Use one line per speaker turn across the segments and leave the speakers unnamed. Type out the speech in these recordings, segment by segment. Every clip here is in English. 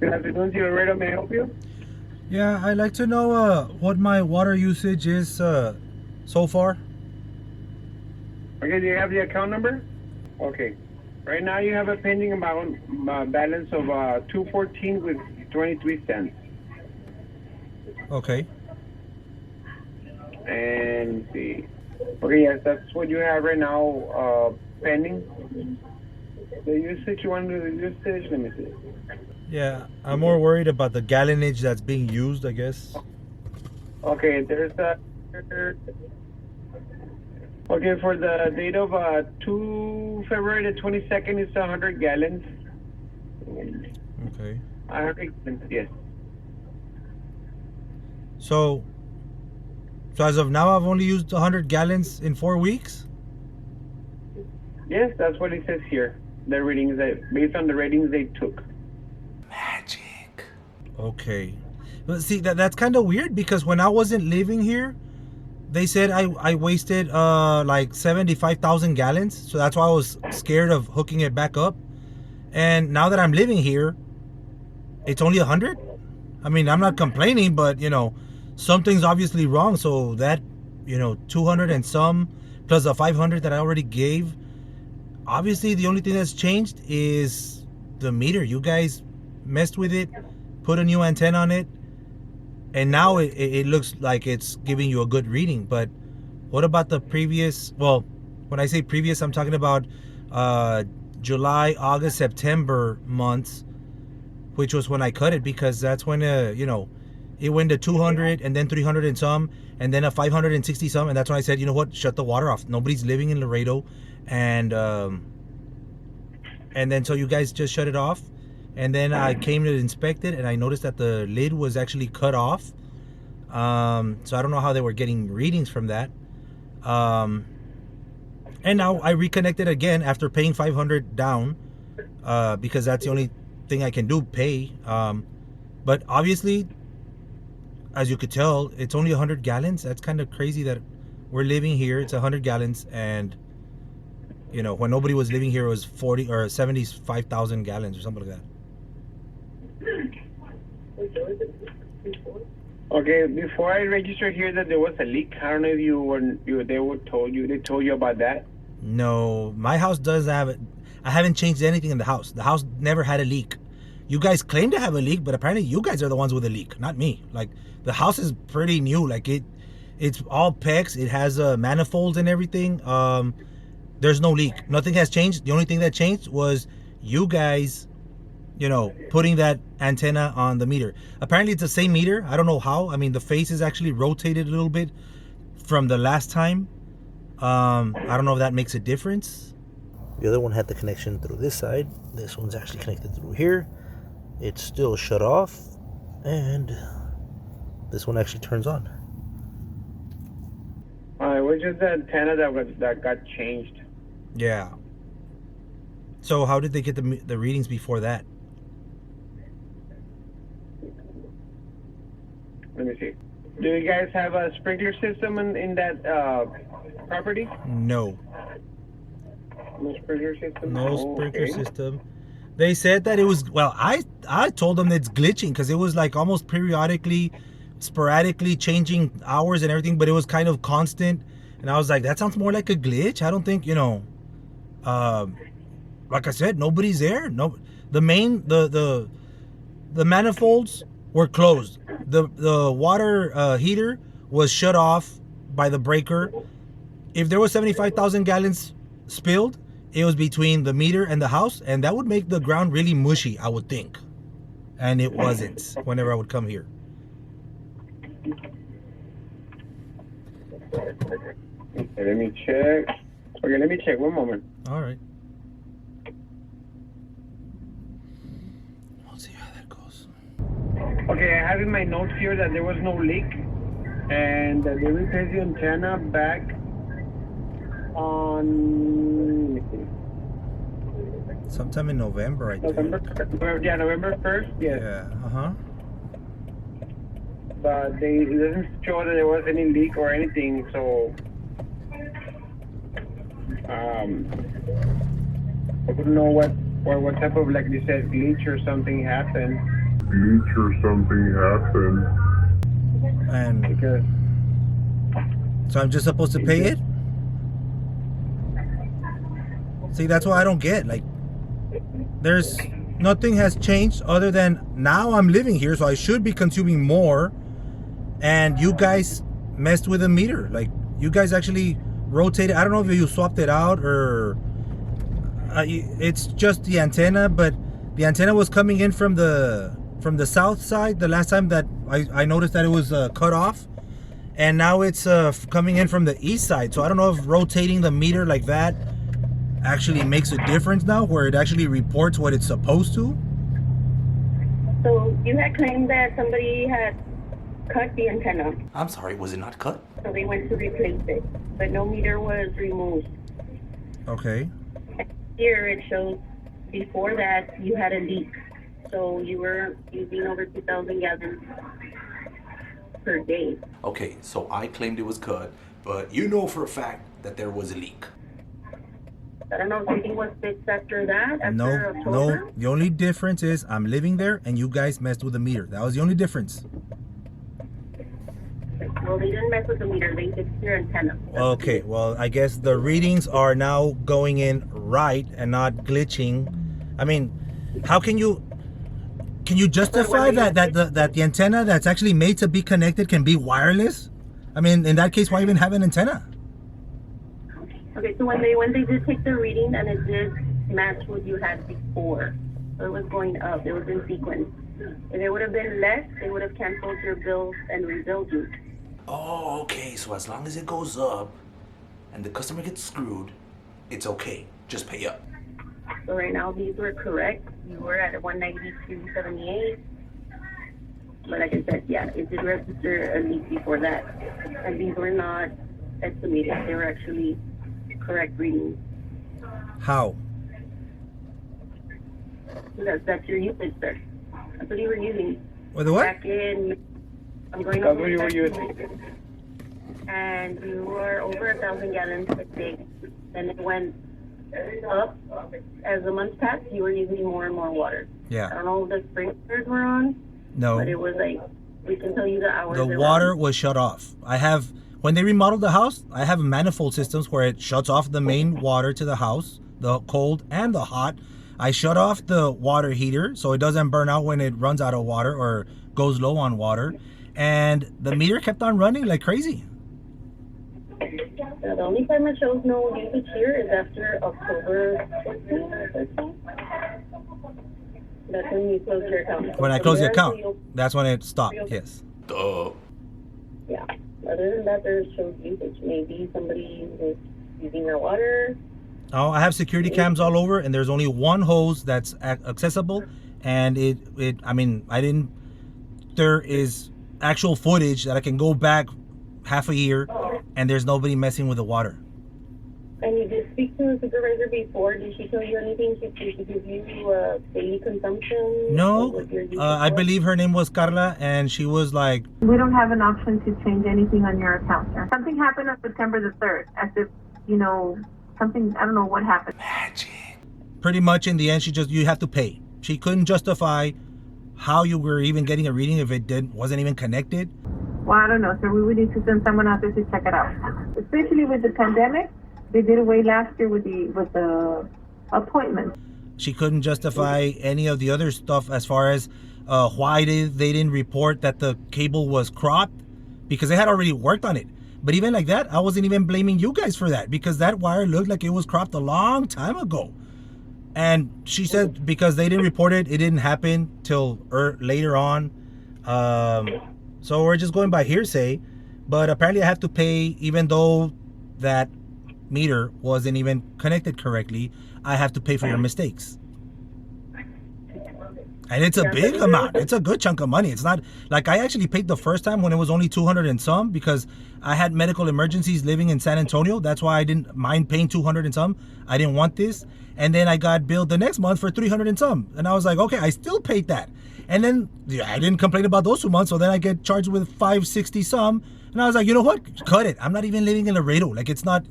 Good afternoon, Sir Laredo. May I help you?
Yeah, I'd like to know what my water usage is so far.
Okay, do you have the account number? Okay. Right now you have a pending amount balance of 214 with 23 cents.
Okay.
And the okay, yes, that's what you have right now pending. The usage, you want to do the usage? Let me see.
Yeah, I'm more worried about the gallonage that's being used, I guess.
Okay, there's a okay for the date of February the 22nd. It's 100 gallons.
Okay.
100 gallons, yes.
So as of now, I've only used 100 gallons in 4 weeks?
Yes, that's what it says here. The readings based on the ratings they took.
Magic. Okay. But see, that's kind of weird because when I wasn't living here, they said I wasted like 75,000 gallons. So that's why I was scared of hooking it back up. And now that I'm living here, it's only 100? I mean, I'm not complaining, but, something's obviously wrong. So that, 200 and some plus the 500 that I already gave, obviously the only thing that's changed is the meter. You guys messed with it, put a new antenna on it, and now it looks like it's giving you a good reading. But what about the previous? Well, when I say previous, I'm talking about July, August, September months, which was when I cut it, because that's when it went to 200 and then 300 and some, and then a 560 some, and that's when I said, you know what, shut the water off. Nobody's living in Laredo, and then so you guys just shut it off. And then I came to inspect it, and I noticed that the lid was actually cut off. So I don't know how they were getting readings from that. And now I reconnected again after paying 500 down, because that's the only thing I can do, pay. But obviously, as you could tell, it's only 100 gallons. That's kind of crazy that we're living here. It's 100 gallons, and when nobody was living here, it was 40 or 75,000 gallons or something like that.
Okay, before I registered here that there was a leak. I don't know if they told you about that.
No, my house does have it. I haven't changed anything in the house. The house never had a leak. You guys claim to have a leak, but apparently you guys are the ones with a leak, not me. Like, the house is pretty new. Like, it's all PEX. It has manifolds and everything. There's no leak. Nothing has changed. The only thing that changed was you guys, putting that antenna on the meter. Apparently it's the same meter. I don't know how. I mean, the face is actually rotated a little bit from the last time. I don't know if that makes a difference. The other one had the connection through this side. This one's actually connected through here. It's still shut off, and this one actually turns on.
It was just the antenna that got changed.
Yeah. So how did they get the readings before that?
Let me see. Do you guys have a sprinkler system in that property?
No.
No sprinkler system?
No sprinkler system. They said that it was, well, I told them it's glitching because it was like almost periodically, sporadically changing hours and everything, but it was kind of constant. And I was like, that sounds more like a glitch. I don't think, like I said, nobody's there. No, the manifolds were closed. The water heater was shut off by the breaker. If there was 75,000 gallons spilled, it was between the meter and the house, and that would make the ground really mushy, I would think. And it wasn't whenever I would come here.
Okay, let me check. Okay, let me check. One moment.
All right. We'll see how that goes.
Okay, I have in my notes here that there was no leak, and that they replaced the antenna back on, let me see,
Sometime in November, I think.
November 1st, yes.
Yeah,
But it doesn't show that there was any leak or anything, so I don't know what type of, like you said, glitch or something happened.
glitch or something happened.
And
Because
so I'm just supposed to pay it? See, that's what I don't get. Like, there's nothing has changed other than now I'm living here, so I should be consuming more. And you guys messed with the meter. Like, you guys actually rotated. I don't know if you swapped it out or it's just the antenna, but the antenna was coming in from the south side the last time that I noticed that it was cut off, and now it's coming in from the east side. So I don't know if rotating the meter like that actually makes a difference now, where it actually reports what it's supposed to.
So you had claimed that somebody had cut the antenna,
I'm sorry, was it not cut?
so they went to replace it, but no meter was removed.
Okay.
Here it shows before that you had a leak, so you were using over 2,000 gallons per day.
Okay, so I claimed it was cut, but you know for a fact that there was a leak.
I don't know if something was fixed after that, after
No,
October.
the only difference is I'm living there and you guys messed with the meter. That was the only difference.
Well, they didn't mess with the meter, they fixed your antenna.
Okay, well, I guess the readings are now going in right and not glitching. I mean, how can you justify that the antenna that's actually made to be connected can be wireless? I mean, in that case, why even have an antenna?
Okay, so when they did take the reading and it did match what you had before, so it was going up, it was in sequence. If it would have been less, they would have canceled your bills and rebilled you.
Oh, okay, so as long as it goes up and the customer gets screwed, it's okay. Just pay up.
So right now these were correct. You were at 192.78. But like I said, yeah, it did register a leak before that. And these were not estimated. They were actually correct readings.
How?
That's your usage, sir. That's what you were using.
With the what?
Back in, I'm going
that's
over
what you were
that.
using.
And you were over 1,000 gallons a day. Then it went up as the months passed. You were using more and more water. I
Yeah.
don't know if the sprinklers were on,
No.
but it was like, we can tell you the hours.
The
they were
water
on.
was shut off. When they remodeled the house, I have manifold systems where it shuts off the main water to the house, the cold and the hot. I shut off the water heater so it doesn't burn out when it runs out of water or goes low on water. And the meter kept on running like crazy.
The only time it shows no usage here is after October 14th or 13th. That's when you close your account.
When I
From
closed the
there
account,
until
that's when it stopped. Yes.
Duh.
Yeah. Other than that, there shows usage. Maybe somebody was using their water.
Oh, I have security cams all over, and there's only one hose that's accessible, and there is actual footage that I can go back half a year, and there's nobody messing with the water.
And you did speak to the supervisor before. Did she tell you anything? Did she give you daily consumption?
No,
What your usage
I
was?
believe her name was Carla, and she was like,
We don't have an option to change anything on your account, sir. Something happened on September the 3rd, as if, something, I don't know what happened.
Magic.
pretty much in the end, you have to pay. She couldn't justify how you were even getting a reading if it wasn't even connected.
Well, I don't know, sir. We would need to send someone out there to check it out. Especially with the pandemic, they did away last year with the appointments.
She couldn't justify any of the other stuff as far as why they didn't report that the cable was cropped, because they had already worked on it. But even like that, I wasn't even blaming you guys for that, because that wire looked like it was cropped a long time ago. And she said because they didn't report it, it didn't happen till later on. So we're just going by hearsay. But apparently I have to pay, even though that meter wasn't even connected correctly. I have to pay for your mistakes. And it's a big amount. It's a good chunk of money. It's not like I actually paid the first time when it was only 200 and some, because I had medical emergencies living in San Antonio. That's why I didn't mind paying 200 and some. I didn't want this. And then I got billed the next month for 300 and some. And I was like, okay, I still paid that. And then I didn't complain about those 2 months. So then I get charged with 560 some. And I was like, you know what? Cut it. I'm not even living in Laredo. Like, it's not,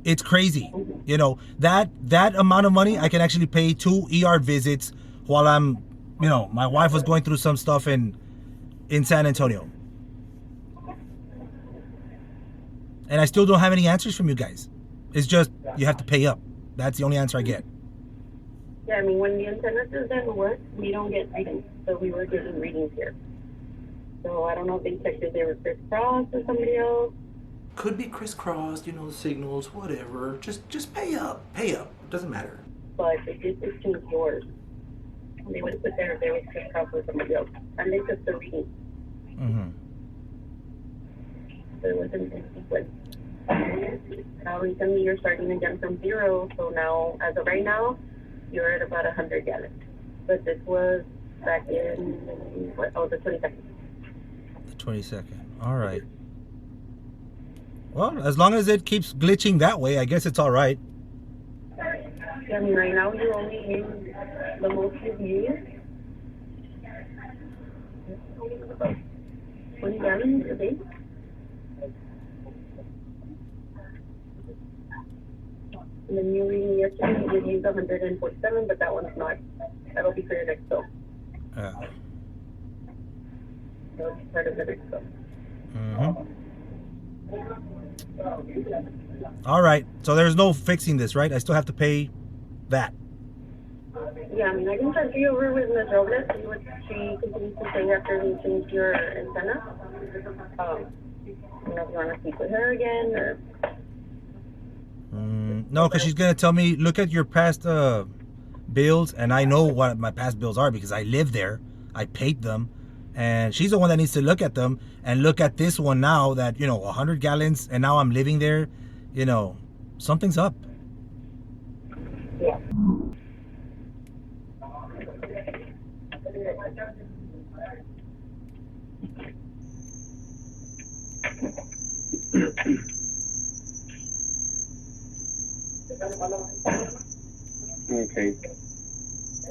it's crazy. That amount of money, I can actually pay 2 ER visits while I'm you know, my wife was going through some stuff in San Antonio. And I still don't have any answers from you guys. It's just, you have to pay up. That's the only answer I get.
Yeah, I mean, when the antenna doesn't work, we don't get readings. So we were getting readings here. So I don't know if they checked if they were crisscrossed or somebody else.
Could be crisscrossed, you know, signals, whatever. Just pay up. Pay up. It doesn't matter.
But they did change yours. They would put there if they were crisscrossed with somebody else. And they took the reading.
Mm-hmm.
So it wasn't in sequence. Now recently you're starting again from 0. So now, as of right now, you're at about 100 gallons. But this was back in, the 22nd.
The 22nd. All right. Well, as long as it keeps glitching that way, I guess it's all right.
Yeah, I mean, right now you only use the most you've used. 20 gallons a day. And then you reading yesterday, you used 147, but that one's not. That'll be for your next bill. That'll be part of the next bill.
Mm-hmm. All right. So there's no fixing this, right? I still have to pay that.
Yeah, I mean, I can transfer you over with Ms. Robles, see what she continues to say after we change your antenna. I don't know if you want to speak with her again, or...
No, because she's going to tell me, look at your past bills, and I know what my past bills are because I live there. I paid them. And she's the one that needs to look at them and look at this one now that, 100 gallons, and now I'm living there. Something's up.
Yeah.
Okay.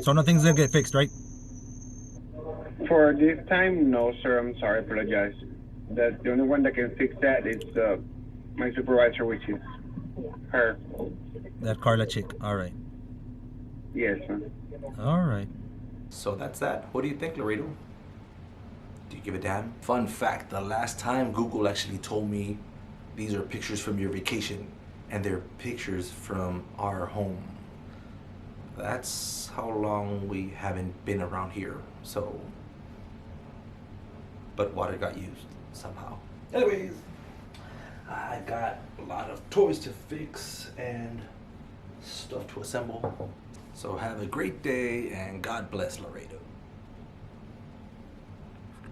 So nothing's going to get fixed, right?
For this time, no, sir. I'm sorry. I apologize. The only one that can fix that is my supervisor, which is her.
That Carla chick. All right.
Yes, ma'am.
All right.
So that's that. What do you think, Laredo? Do you give a damn? Fun fact, the last time Google actually told me these are pictures from your vacation and they're pictures from our home. That's how long we haven't been around here. So, but water got used somehow. Anyways, I got a lot of toys to fix and stuff to assemble. So have a great day and God bless Laredo.